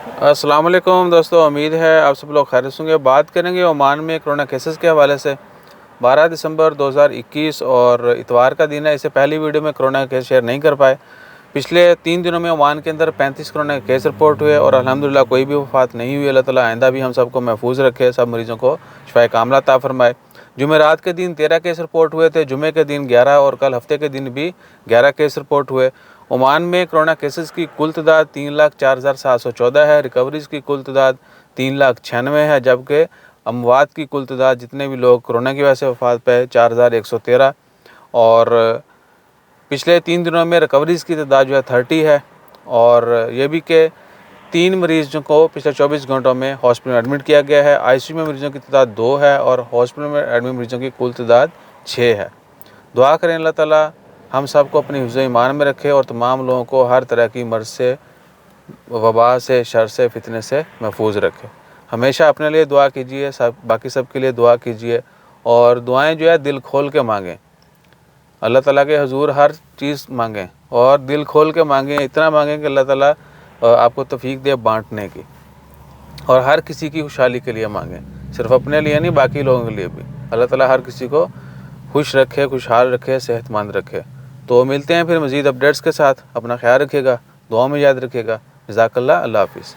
السلام علیکم دوستو، امید ہے آپ سب لوگ خیریت ہوں گے۔ بات کریں گے عمان میں کرونا کیسز کے حوالے سے۔ 12 دسمبر 2021 اور اتوار کا دن ہے۔ اس سے پہلی ویڈیو میں کرونا کیس شیئر نہیں کر پائے۔ پچھلے 3 دنوں میں عمان کے اندر 35 کرونا کیس رپورٹ ہوئے اور الحمدللہ کوئی بھی وفات نہیں ہوئی۔ اللہ تعالیٰ آئندہ بھی ہم سب کو محفوظ رکھے، سب مریضوں کو شفائے کاملہ عطا فرمائے۔ جمعرات کے دن 13 کیس رپورٹ ہوئے تھے، جمعے کے دن 11 اور کل ہفتے کے دن بھی 11 کیس رپورٹ ہوئے۔ عمان میں کرونا کیسز کی کل تعداد 3,04,714 ہے۔ ریکوریز کی کل تعداد 3,96,000 ہے، جبکہ اموات کی کل تعداد جتنے بھی لوگ کرونا کی وجہ سے وفات پائے 4,113۔ اور پچھلے 3 دنوں میں ریکوریز کی تعداد 30 ہے، اور یہ بھی کہ 3 مریضوں کو پچھلے 24 گھنٹوں میں ہاسپٹل میں ایڈمٹ کیا گیا ہے۔ آئی سی یو میں مریضوں کی تعداد 2 ہے اور ہاسپٹل میں ایڈمٹ مریضوں کی کل تعداد 6 ہے۔ دعا کریں اللہ تعالیٰ ہم سب کو اپنی حفظ و ایمان میں رکھے اور تمام لوگوں کو ہر طرح کی مرض سے، وبا سے، شر سے، فتنے سے محفوظ رکھے۔ ہمیشہ اپنے لیے دعا کیجیے، باقی سب کے لیے دعا کیجیے، اور دعائیں جو ہے دل کھول کے مانگیں۔ اللہ تعالیٰ کے حضور ہر چیز مانگیں اور دل کھول کے مانگیں، اتنا مانگیں کہ اللہ تعالیٰ آپ کو توفیق دے بانٹنے کی، اور ہر کسی کی خوشحالی کے لیے مانگیں، صرف اپنے لیے نہیں، باقی لوگوں کے لیے بھی۔ اللہ تعالیٰ ہر کسی کو خوش رکھے، خوشحال رکھے، صحت مند رکھے۔ تو ملتے ہیں پھر مزید اپڈیٹس کے ساتھ۔ اپنا خیال رکھیے گا، دعاؤں میں یاد رکھیے گا۔ جزاک اللہ۔ اللہ حافظ۔